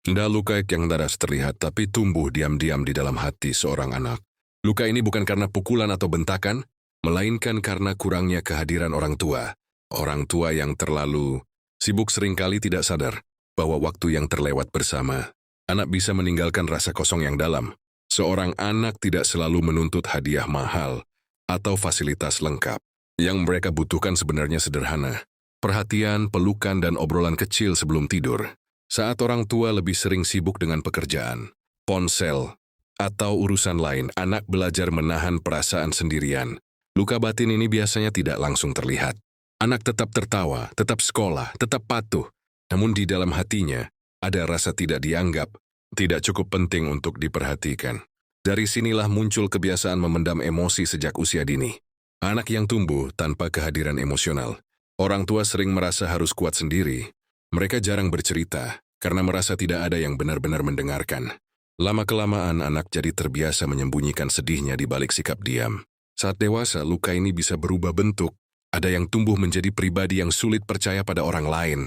Tidak luka yang daras terlihat tapi tumbuh diam-diam di dalam hati seorang anak. Luka ini bukan karena pukulan atau bentakan, melainkan karena kurangnya kehadiran orang tua. Orang tua yang terlalu sibuk seringkali tidak sadar bahwa waktu yang terlewat bersama, anak bisa meninggalkan rasa kosong yang dalam. Seorang anak tidak selalu menuntut hadiah mahal atau fasilitas lengkap. Yang mereka butuhkan sebenarnya sederhana. Perhatian, pelukan, dan obrolan kecil sebelum tidur. Saat orang tua lebih sering sibuk dengan pekerjaan, ponsel, atau urusan lain, anak belajar menahan perasaan sendirian. Luka batin ini biasanya tidak langsung terlihat. Anak tetap tertawa, tetap sekolah, tetap patuh. Namun di dalam hatinya, ada rasa tidak dianggap, tidak cukup penting untuk diperhatikan. Dari sinilah muncul kebiasaan memendam emosi sejak usia dini. Anak yang tumbuh tanpa kehadiran emosional. Orang tua sering merasa harus kuat sendiri. Mereka jarang bercerita, karena merasa tidak ada yang benar-benar mendengarkan. Lama-kelamaan anak jadi terbiasa menyembunyikan sedihnya di balik sikap diam. Saat dewasa, luka ini bisa berubah bentuk. Ada yang tumbuh menjadi pribadi yang sulit percaya pada orang lain.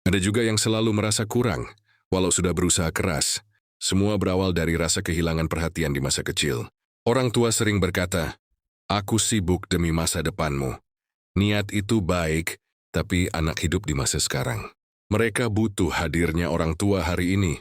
Ada juga yang selalu merasa kurang, walau sudah berusaha keras. Semua berawal dari rasa kehilangan perhatian di masa kecil. Orang tua sering berkata, "Aku sibuk demi masa depanmu." Niat itu baik, tapi anak hidup di masa sekarang. Mereka butuh hadirnya orang tua hari ini,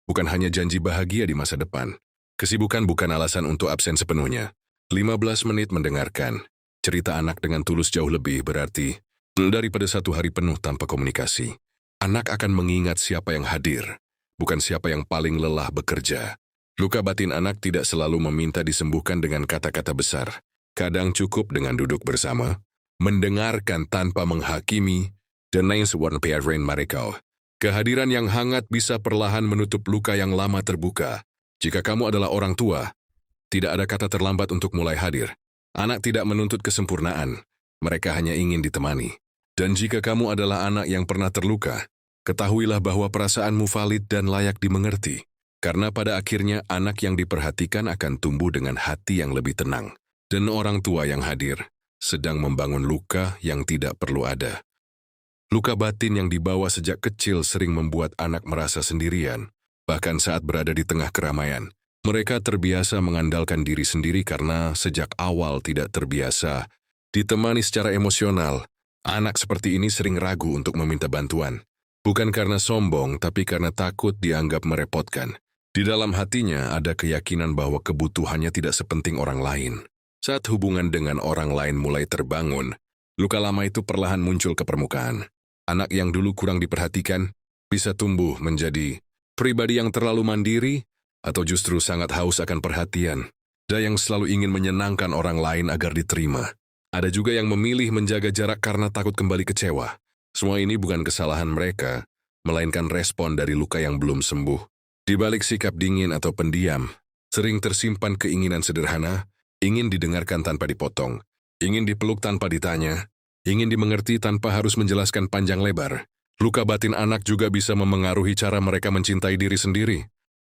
bukan hanya janji bahagia di masa depan. Kesibukan bukan alasan untuk absen sepenuhnya. 15 menit mendengarkan. Cerita anak dengan tulus jauh lebih berarti daripada 1 hari penuh tanpa komunikasi. Anak akan mengingat siapa yang hadir, bukan siapa yang paling lelah bekerja. Luka batin anak tidak selalu meminta disembuhkan dengan kata-kata besar. Kadang cukup dengan duduk bersama, mendengarkan tanpa menghakimi, dan lain sebagainya mereka. Kehadiran yang hangat bisa perlahan menutup luka yang lama terbuka. Jika kamu adalah orang tua, tidak ada kata terlambat untuk mulai hadir. Anak tidak menuntut kesempurnaan, mereka hanya ingin ditemani. Dan jika kamu adalah anak yang pernah terluka, ketahuilah bahwa perasaanmu valid dan layak dimengerti. Karena pada akhirnya anak yang diperhatikan akan tumbuh dengan hati yang lebih tenang. Dan orang tua yang hadir sedang membangun luka yang tidak perlu ada. Luka batin yang dibawa sejak kecil sering membuat anak merasa sendirian, bahkan saat berada di tengah keramaian. Mereka terbiasa mengandalkan diri sendiri karena sejak awal tidak terbiasa ditemani secara emosional. Anak seperti ini sering ragu untuk meminta bantuan. Bukan karena sombong, tapi karena takut dianggap merepotkan. Di dalam hatinya ada keyakinan bahwa kebutuhannya tidak sepenting orang lain. Saat hubungan dengan orang lain mulai terbangun, luka lama itu perlahan muncul ke permukaan. Anak yang dulu kurang diperhatikan bisa tumbuh menjadi pribadi yang terlalu mandiri atau justru sangat haus akan perhatian, dan yang selalu ingin menyenangkan orang lain agar diterima. Ada juga yang memilih menjaga jarak karena takut kembali kecewa. Semua ini bukan kesalahan mereka, melainkan respon dari luka yang belum sembuh. Di balik sikap dingin atau pendiam, sering tersimpan keinginan sederhana, ingin didengarkan tanpa dipotong, ingin dipeluk tanpa ditanya, ingin dimengerti tanpa harus menjelaskan panjang lebar. Luka batin anak juga bisa memengaruhi cara mereka mencintai diri sendiri.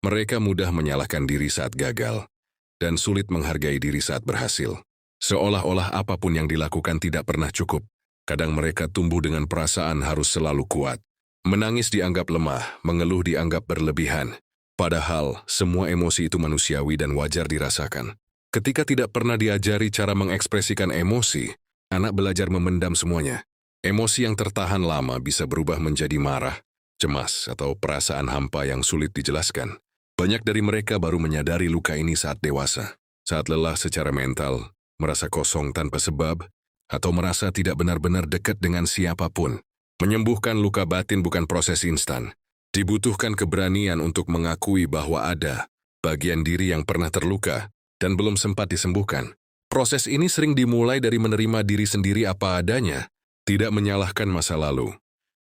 Mereka mudah menyalahkan diri saat gagal, dan sulit menghargai diri saat berhasil. Seolah-olah apapun yang dilakukan tidak pernah cukup. Kadang mereka tumbuh dengan perasaan harus selalu kuat. Menangis dianggap lemah, mengeluh dianggap berlebihan. Padahal, semua emosi itu manusiawi dan wajar dirasakan. Ketika tidak pernah diajari cara mengekspresikan emosi, anak belajar memendam semuanya. Emosi yang tertahan lama bisa berubah menjadi marah, cemas, atau perasaan hampa yang sulit dijelaskan. Banyak dari mereka baru menyadari luka ini saat dewasa, saat lelah secara mental, merasa kosong tanpa sebab, atau merasa tidak benar-benar dekat dengan siapapun. Menyembuhkan luka batin bukan proses instan. Dibutuhkan keberanian untuk mengakui bahwa ada bagian diri yang pernah terluka dan belum sempat disembuhkan. Proses ini sering dimulai dari menerima diri sendiri apa adanya, tidak menyalahkan masa lalu,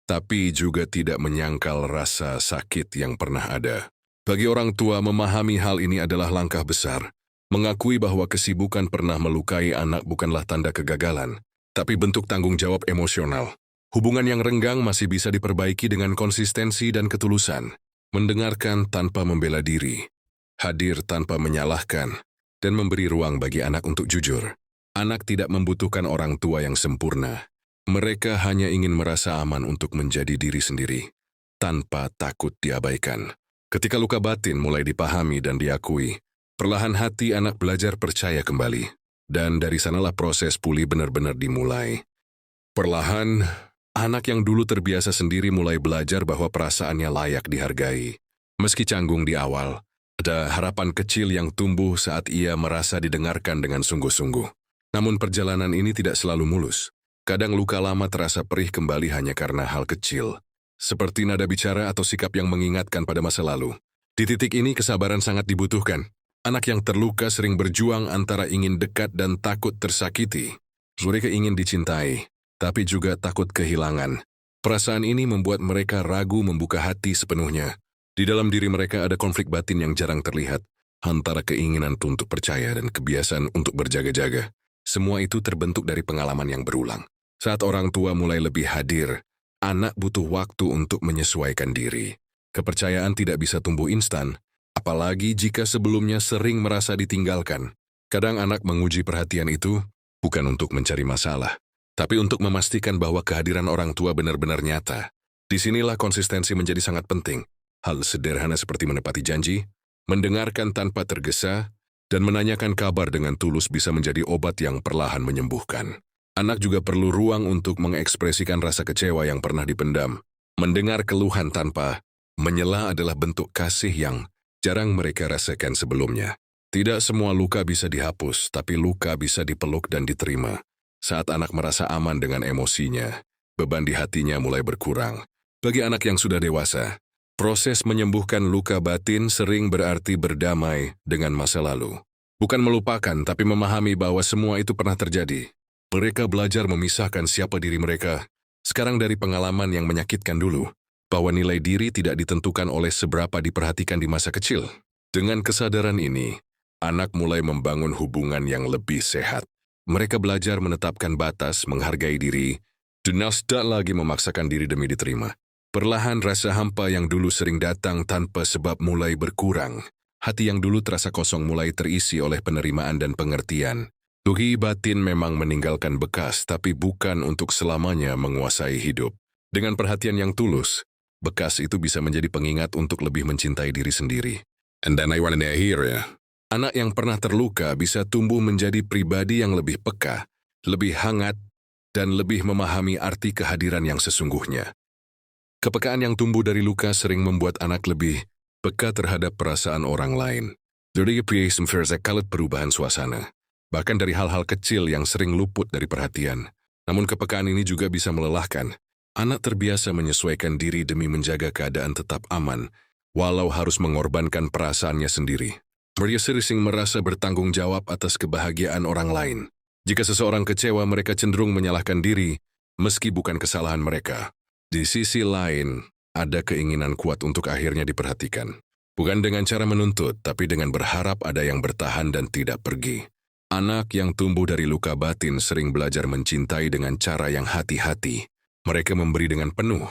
tapi juga tidak menyangkal rasa sakit yang pernah ada. Bagi orang tua, memahami hal ini adalah langkah besar. Mengakui bahwa kesibukan pernah melukai anak bukanlah tanda kegagalan, tapi bentuk tanggung jawab emosional. Hubungan yang renggang masih bisa diperbaiki dengan konsistensi dan ketulusan. Mendengarkan tanpa membela diri, hadir tanpa menyalahkan, dan memberi ruang bagi anak untuk jujur. Anak tidak membutuhkan orang tua yang sempurna. Mereka hanya ingin merasa aman untuk menjadi diri sendiri, tanpa takut diabaikan. Ketika luka batin mulai dipahami dan diakui, perlahan hati anak belajar percaya kembali. Dan dari sanalah proses pulih benar-benar dimulai. Perlahan, anak yang dulu terbiasa sendiri mulai belajar bahwa perasaannya layak dihargai. Meski canggung di awal, ada harapan kecil yang tumbuh saat ia merasa didengarkan dengan sungguh-sungguh. Namun perjalanan ini tidak selalu mulus. Kadang luka lama terasa perih kembali hanya karena hal kecil. Seperti nada bicara atau sikap yang mengingatkan pada masa lalu. Di titik ini kesabaran sangat dibutuhkan. Anak yang terluka sering berjuang antara ingin dekat dan takut tersakiti. Mereka ingin dicintai, tapi juga takut kehilangan. Perasaan ini membuat mereka ragu membuka hati sepenuhnya. Di dalam diri mereka ada konflik batin yang jarang terlihat, antara keinginan untuk percaya dan kebiasaan untuk berjaga-jaga. Semua itu terbentuk dari pengalaman yang berulang. Saat orang tua mulai lebih hadir, anak butuh waktu untuk menyesuaikan diri. Kepercayaan tidak bisa tumbuh instan, apalagi jika sebelumnya sering merasa ditinggalkan. Kadang anak menguji perhatian itu bukan untuk mencari masalah, tapi untuk memastikan bahwa kehadiran orang tua benar-benar nyata. Disinilah konsistensi menjadi sangat penting. Hal sederhana seperti menepati janji, mendengarkan tanpa tergesa, dan menanyakan kabar dengan tulus bisa menjadi obat yang perlahan menyembuhkan. Anak juga perlu ruang untuk mengekspresikan rasa kecewa yang pernah dipendam. Mendengar keluhan tanpa menyela adalah bentuk kasih yang jarang mereka rasakan sebelumnya. Tidak semua luka bisa dihapus, tapi luka bisa dipeluk dan diterima. Saat anak merasa aman dengan emosinya, beban di hatinya mulai berkurang. Bagi anak yang sudah dewasa, proses menyembuhkan luka batin sering berarti berdamai dengan masa lalu. Bukan melupakan, tapi memahami bahwa semua itu pernah terjadi. Mereka belajar memisahkan siapa diri mereka sekarang dari pengalaman yang menyakitkan dulu. Bahwa nilai diri tidak ditentukan oleh seberapa diperhatikan di masa kecil. Dengan kesadaran ini, anak mulai membangun hubungan yang lebih sehat. Mereka belajar menetapkan batas, menghargai diri, dan tidak lagi memaksakan diri demi diterima. Perlahan rasa hampa yang dulu sering datang tanpa sebab mulai berkurang. Hati yang dulu terasa kosong mulai terisi oleh penerimaan dan pengertian. Luka batin memang meninggalkan bekas, tapi bukan untuk selamanya menguasai hidup. Dengan perhatian yang tulus, bekas itu bisa menjadi pengingat untuk lebih mencintai diri sendiri. And then I want to hear ya. Anak yang pernah terluka bisa tumbuh menjadi pribadi yang lebih peka, lebih hangat, dan lebih memahami arti kehadiran yang sesungguhnya. Kepekaan yang tumbuh dari luka sering membuat anak lebih peka terhadap perasaan orang lain. Jadi kalut perubahan suasana, bahkan dari hal-hal kecil yang sering luput dari perhatian. Namun kepekaan ini juga bisa melelahkan. Anak terbiasa menyesuaikan diri demi menjaga keadaan tetap aman, walau harus mengorbankan perasaannya sendiri. Mereka sering merasa bertanggung jawab atas kebahagiaan orang lain. Jika seseorang kecewa, mereka cenderung menyalahkan diri, meski bukan kesalahan mereka. Di sisi lain, ada keinginan kuat untuk akhirnya diperhatikan. Bukan dengan cara menuntut, tapi dengan berharap ada yang bertahan dan tidak pergi. Anak yang tumbuh dari luka batin sering belajar mencintai dengan cara yang hati-hati. Mereka memberi dengan penuh,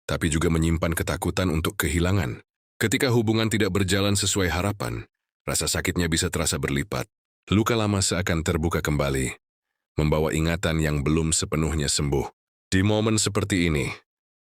tapi juga menyimpan ketakutan untuk kehilangan. Ketika hubungan tidak berjalan sesuai harapan, rasa sakitnya bisa terasa berlipat. Luka lama seakan terbuka kembali, membawa ingatan yang belum sepenuhnya sembuh. Di momen seperti ini,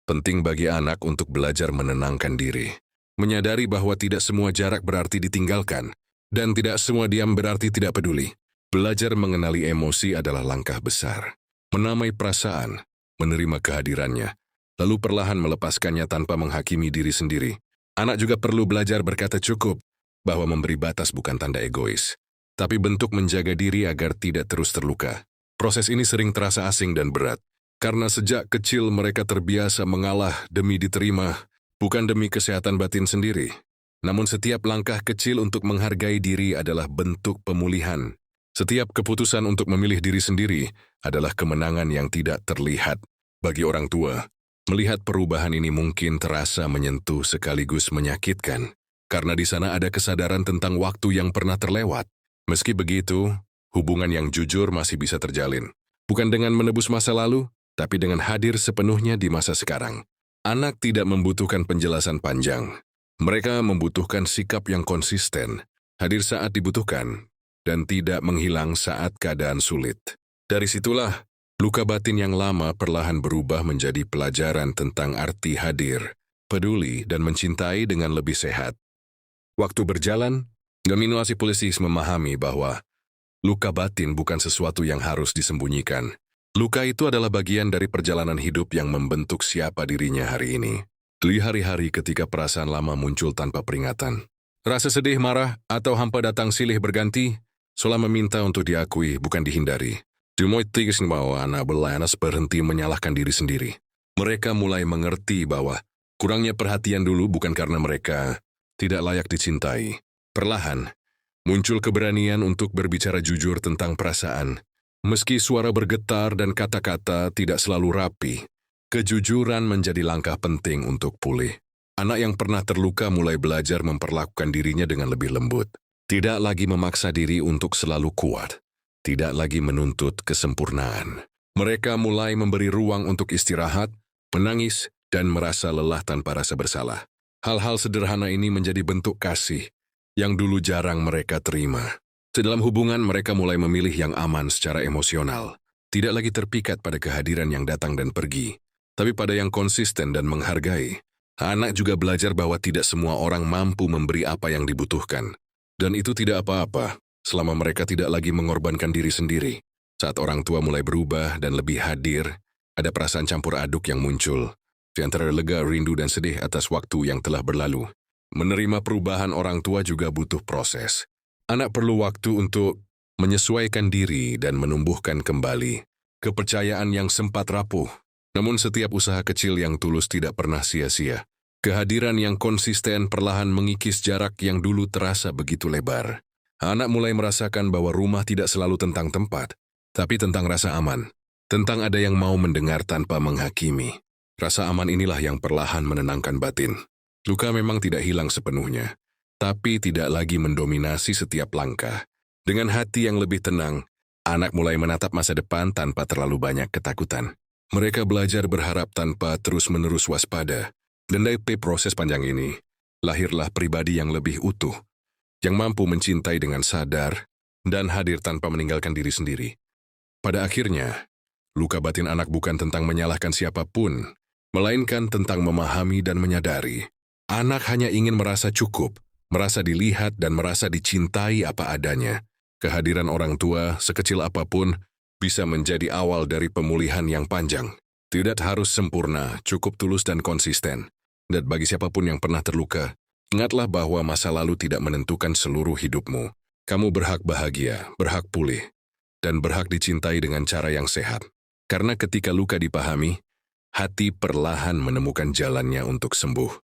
penting bagi anak untuk belajar menenangkan diri. Menyadari bahwa tidak semua jarak berarti ditinggalkan, dan tidak semua diam berarti tidak peduli. Belajar mengenali emosi adalah langkah besar. Menamai perasaan, menerima kehadirannya, lalu perlahan melepaskannya tanpa menghakimi diri sendiri. Anak juga perlu belajar berkata cukup, bahwa memberi batas bukan tanda egois, tapi bentuk menjaga diri agar tidak terus terluka. Proses ini sering terasa asing dan berat, karena sejak kecil mereka terbiasa mengalah demi diterima, bukan demi kesehatan batin sendiri. Namun setiap langkah kecil untuk menghargai diri adalah bentuk pemulihan. Setiap keputusan untuk memilih diri sendiri adalah kemenangan yang tidak terlihat. Bagi orang tua, melihat perubahan ini mungkin terasa menyentuh sekaligus menyakitkan, karena di sana ada kesadaran tentang waktu yang pernah terlewat. Meski begitu, hubungan yang jujur masih bisa terjalin. Bukan dengan menebus masa lalu, tapi dengan hadir sepenuhnya di masa sekarang. Anak tidak membutuhkan penjelasan panjang. Mereka membutuhkan sikap yang konsisten, hadir saat dibutuhkan, dan tidak menghilang saat keadaan sulit. Dari situlah, luka batin yang lama perlahan berubah menjadi pelajaran tentang arti hadir, peduli, dan mencintai dengan lebih sehat. Waktu berjalan, Geminoasi Pulisis memahami bahwa luka batin bukan sesuatu yang harus disembunyikan. Luka itu adalah bagian dari perjalanan hidup yang membentuk siapa dirinya hari ini. Di hari-hari ketika perasaan lama muncul tanpa peringatan. Rasa sedih, marah, atau hampa datang silih berganti, Sola meminta untuk diakui, bukan dihindari. Dumoy tigas bahwa anak Belanas berhenti menyalahkan diri sendiri. Mereka mulai mengerti bahwa kurangnya perhatian dulu bukan karena mereka tidak layak dicintai. Perlahan, muncul keberanian untuk berbicara jujur tentang perasaan. Meski suara bergetar dan kata-kata tidak selalu rapi, kejujuran menjadi langkah penting untuk pulih. Anak yang pernah terluka mulai belajar memperlakukan dirinya dengan lebih lembut. Tidak lagi memaksa diri untuk selalu kuat. Tidak lagi menuntut kesempurnaan. Mereka mulai memberi ruang untuk istirahat, menangis, dan merasa lelah tanpa rasa bersalah. Hal-hal sederhana ini menjadi bentuk kasih yang dulu jarang mereka terima. Dalam hubungan, mereka mulai memilih yang aman secara emosional. Tidak lagi terpikat pada kehadiran yang datang dan pergi, tapi pada yang konsisten dan menghargai. Anak juga belajar bahwa tidak semua orang mampu memberi apa yang dibutuhkan. Dan itu tidak apa-apa, selama mereka tidak lagi mengorbankan diri sendiri. Saat orang tua mulai berubah dan lebih hadir, ada perasaan campur aduk yang muncul. Di antara lega, rindu, dan sedih atas waktu yang telah berlalu. Menerima perubahan orang tua juga butuh proses. Anak perlu waktu untuk menyesuaikan diri dan menumbuhkan kembali kepercayaan yang sempat rapuh. Namun setiap usaha kecil yang tulus tidak pernah sia-sia. Kehadiran yang konsisten perlahan mengikis jarak yang dulu terasa begitu lebar. Anak mulai merasakan bahwa rumah tidak selalu tentang tempat, tapi tentang rasa aman. Tentang ada yang mau mendengar tanpa menghakimi. Rasa aman inilah yang perlahan menenangkan batin. Luka memang tidak hilang sepenuhnya, tapi tidak lagi mendominasi setiap langkah. Dengan hati yang lebih tenang, anak mulai menatap masa depan tanpa terlalu banyak ketakutan. Mereka belajar berharap tanpa terus-menerus waspada. Dan dari proses panjang ini, lahirlah pribadi yang lebih utuh, yang mampu mencintai dengan sadar dan hadir tanpa meninggalkan diri sendiri. Pada akhirnya, luka batin anak bukan tentang menyalahkan siapapun, melainkan tentang memahami dan menyadari. Anak hanya ingin merasa cukup, merasa dilihat dan merasa dicintai apa adanya. Kehadiran orang tua, sekecil apapun, bisa menjadi awal dari pemulihan yang panjang. Tidak harus sempurna, cukup tulus dan konsisten. Dan bagi siapapun yang pernah terluka, ingatlah bahwa masa lalu tidak menentukan seluruh hidupmu. Kamu berhak bahagia, berhak pulih, dan berhak dicintai dengan cara yang sehat. Karena ketika luka dipahami, hati perlahan menemukan jalannya untuk sembuh.